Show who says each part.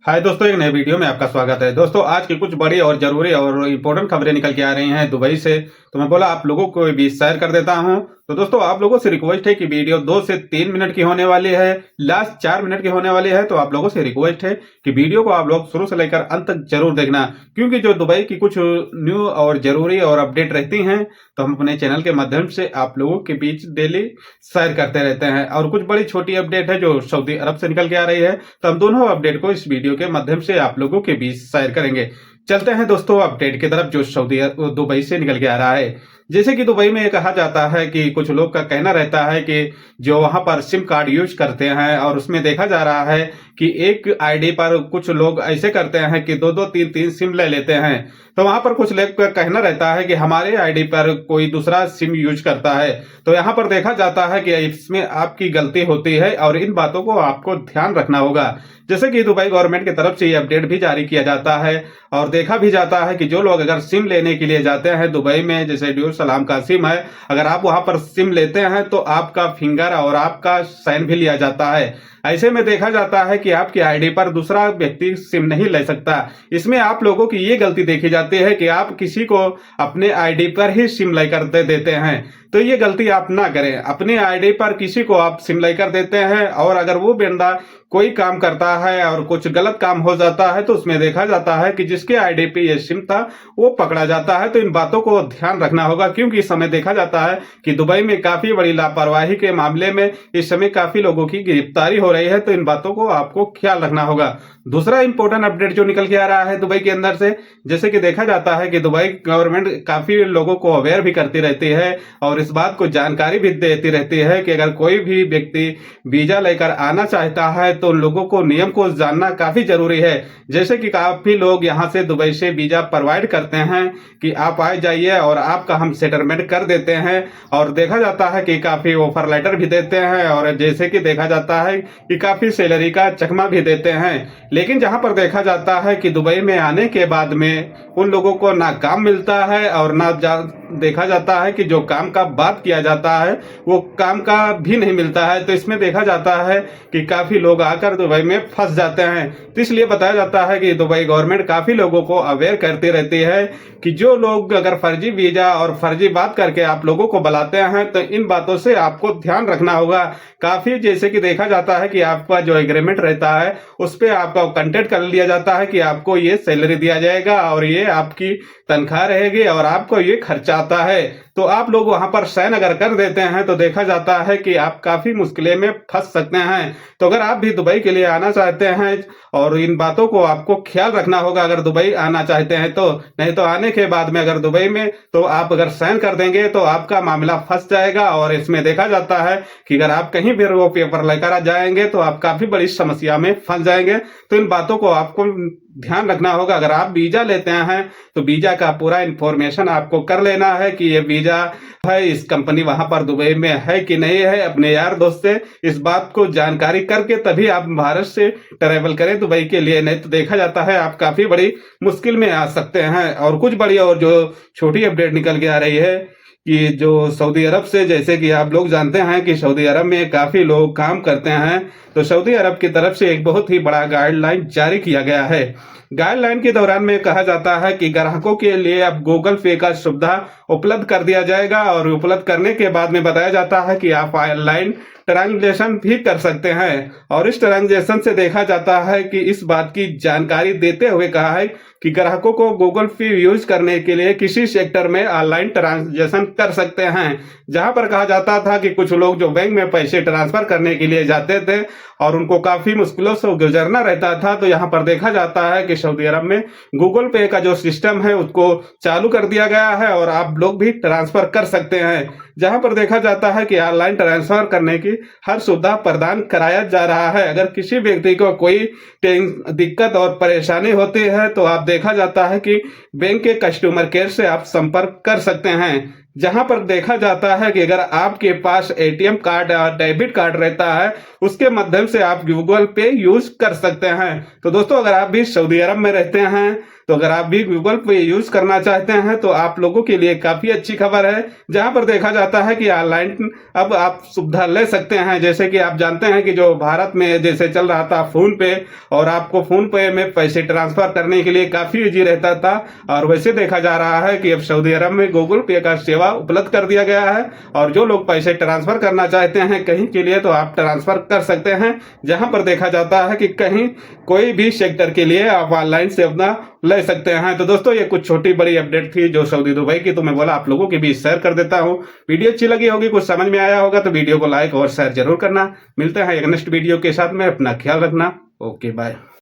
Speaker 1: हाय दोस्तों, एक नए वीडियो में आपका स्वागत है। दोस्तों, आज की कुछ बड़ी और ज़रूरी और इम्पोर्टेंट खबरें निकल के आ रही हैं दुबई से, तो मैं बोला आप लोगों को भी शेयर कर देता हूं। तो दोस्तों, आप लोगों से रिक्वेस्ट है कि वीडियो 2 से 3 मिनट की होने वाली है, लास्ट 4 मिनट की होने वाली है। तो आप लोगों से रिक्वेस्ट है कि वीडियो को आप लोग शुरू से लेकर अंत तक जरूर देखना, क्योंकि जो दुबई की कुछ न्यू और ज़रूरी और अपडेट रहती हैं तो हम अपने चैनल के माध्यम से आप लोगों के बीच डेली शेयर करते रहते हैं। और कुछ बड़ी छोटी अपडेट है जो सऊदी अरब से निकल के आ रही है, तो हम दोनों अपडेट को इस वीडियो के माध्यम से आप लोगों के बीच शेयर करेंगे। चलते हैं दोस्तों अपडेट की तरफ जो दुबई से निकल के आ रहा है। जैसे कि दुबई में कहा जाता है कि कुछ लोग का कहना रहता है कि जो वहां पर सिम कार्ड यूज करते हैं, और उसमें देखा जा रहा है कि एक आईडी पर कुछ लोग ऐसे करते हैं कि दो दो तीन तीन सिम ले लेते हैं। तो वहां पर कुछ लोग का कहना रहता है कि हमारे आईडी पर कोई दूसरा सिम यूज करता है। तो यहाँ पर देखा जाता है कि इसमें आपकी गलती होती है और इन बातों को आपको ध्यान रखना होगा। जैसे कि दुबई गवर्नमेंट की तरफ से ये अपडेट भी जारी किया जाता है और देखा भी जाता है कि जो लोग अगर सिम लेने के लिए जाते हैं दुबई में, जैसे ड्यूर सलाम का सिम है, अगर आप वहां पर सिम लेते हैं तो आपका फिंगर और आपका साइन भी लिया जाता है। ऐसे में देखा जाता है कि आपकी आईडी पर दूसरा व्यक्ति सिम नहीं ले सकता। इसमें आप लोगों की ये गलती देखी जाती है कि आप किसी को अपने आईडी पर ही सिम लेकर दे देते हैं। तो ये गलती आप ना करें। अपने आईडी पर किसी को आप सिम लेकर देते हैं और अगर वो बंदा कोई काम करता है और कुछ गलत काम हो जाता है तो उसमें देखा जाता है कि जिसके आईडी पे ये सिम था वो पकड़ा जाता है। तो इन बातों को ध्यान रखना होगा, क्योंकि इस समय देखा जाता है कि दुबई में काफी बड़ी लापरवाही के मामले में इस समय काफी लोगों की गिरफ्तारी हो रही है। तो इन बातों को आपको ख्याल रखना होगा। दूसरा इंपॉर्टेंट अपडेट जो निकल के आ रहा है दुबई के अंदर से, जैसे कि देखा जाता है कि दुबई गवर्नमेंट काफी लोगों को अवेयर भी करती रहती है और इस बात को जानकारी भी देती रहती है कि अगर कोई भी व्यक्ति वीजा लेकर आना चाहता है तो उन लोगों को नियम को जानना काफी जरूरी है। जैसे कि काफी लोग यहाँ से दुबई से वीजा प्रोवाइड करते हैं कि आप आ जाइए और आपका हम सेटलमेंट कर देते हैं, और देखा जाता है कि काफी ऑफर लेटर भी देते हैं और जैसे कि देखा जाता है कि काफी सैलरी का चकमा भी देते हैं। लेकिन जहां पर देखा जाता है कि दुबई में आने के बाद में उन लोगों को ना काम मिलता है और ना देखा जाता है कि जो काम का बात किया जाता है वो काम का भी नहीं मिलता है। तो इसमें देखा जाता है कि काफी लोग आकर दुबई में फंस जाते हैं। तो इसलिए बताया जाता है कि दुबई गवर्नमेंट काफी लोगों को अवेयर करती रहती है कि जो लोग अगर फर्जी वीजा और फर्जी बात करके आप लोगों को बुलाते हैं तो इन बातों से आपको ध्यान रखना होगा। काफी जैसे कि देखा जाता है कि आपका जो एग्रीमेंट रहता है उस पर आपका कांटेक्ट कर लिया जाता है कि आपको ये सैलरी दिया जाएगा और ये आपकी तनख्वाह रहेगी और आपको ये खर्चा आता है। तो आप लोग वहां पर साइन अगर कर देते हैं तो देखा जाता है कि आप काफी मुश्किलें में फंस सकते हैं। तो अगर आप भी दुबई के लिए आना चाहते हैं और इन बातों को आपको ख्याल रखना होगा अगर दुबई आना चाहते हैं तो, नहीं तो आने के बाद में अगर दुबई में तो आप अगर साइन कर देंगे तो आपका मामला फंस जाएगा। और इसमें देखा जाता है कि अगर आप कहीं भी वो पेपर लेकर आ जाएंगे तो आप काफी बड़ी समस्या में फंस जाएंगे। तो इन बातों को आपको ध्यान रखना होगा। अगर आप वीजा लेते हैं तो वीजा का पूरा इंफॉर्मेशन आपको कर लेना है कि ये वीजा है, इस कंपनी वहां पर दुबई में है कि नहीं है। अपने यार दोस्त से इस बात को जानकारी करके तभी आप भारत से ट्रेवल करें दुबई के लिए, नहीं तो देखा जाता है आप काफी बड़ी मुश्किल में आ सकते हैं। और कुछ बड़ी और जो छोटी अपडेट निकल के आ रही है कि जो सऊदी अरब से, जैसे कि आप लोग जानते हैं कि सऊदी अरब में काफी लोग काम करते हैं, तो सऊदी अरब की तरफ से एक बहुत ही बड़ा गाइडलाइन जारी किया गया है। गाइडलाइन के दौरान में कहा जाता है कि ग्राहकों के लिए अब गूगल पे का सुविधा उपलब्ध कर दिया जाएगा और उपलब्ध करने के बाद में बताया जाता है कि आप ऑनलाइन ट्रांजैक्शन भी कर सकते हैं। और इस ट्रांजैक्शन से देखा जाता है कि इस बात की जानकारी देते हुए कहा है कि ग्राहकों को गूगल पे यूज करने के लिए किसी सेक्टर में ऑनलाइन ट्रांजैक्शन कर सकते हैं। जहां पर कहा जाता था कि कुछ लोग जो बैंक में पैसे ट्रांसफर करने के लिए जाते थे और उनको काफी मुश्किलों से गुजरना रहता था, तो यहाँ पर देखा जाता है कि सऊदी अरब में गूगल पे का जो सिस्टम है उसको चालू कर दिया गया है और आप लोग भी ट्रांसफर कर सकते हैं। जहां पर देखा जाता है कि ऑनलाइन ट्रांसफर करने की हर सुविधा प्रदान कराया जा रहा है। अगर किसी व्यक्ति को कोई दिक्कत और परेशानी होती है तो आप देखा जाता है कि बैंक के कस्टमर केयर से आप संपर्क कर सकते हैं। जहां पर देखा जाता है कि अगर आपके पास एटीएम कार्ड और डेबिट कार्ड रहता है उसके माध्यम से आप गूगल पे यूज कर सकते हैं। तो दोस्तों, अगर आप भी सऊदी अरब में रहते हैं तो अगर आप भी गूगल पे यूज करना चाहते हैं तो आप लोगों के लिए काफी अच्छी खबर है, जहां पर देखा जाता है कि ऑनलाइन अब आप सुविधा ले सकते हैं। जैसे कि आप जानते हैं कि जो भारत में जैसे चल रहा था फोन पे, और आपको फोन पे में पैसे ट्रांसफर करने के लिए काफी इजी रहता था, और वैसे देखा जा रहा है कि अब सऊदी अरब में गूगल पे का सेवा उपलब्ध कर दिया गया है, और जो लोग पैसे ट्रांसफर करना चाहते हैं कहीं के लिए तो आप ट्रांसफर कर सकते हैं। जहां पर देखा जाता है कि कहीं कोई भी सेक्टर के लिए आप ऑनलाइन से अपना ले सकते हैं। तो दोस्तों, ये कुछ छोटी बड़ी अपडेट थी जो सऊदी दुबई की, तो मैं बोला आप लोगों के बीच शेयर कर देता हूं। वीडियो अच्छी लगी होगी, कुछ समझ में आया होगा तो वीडियो को लाइक और शेयर जरूर करना। मिलते हैं एक नेक्स्ट वीडियो के साथ में, अपना ख्याल रखना। Okay bye.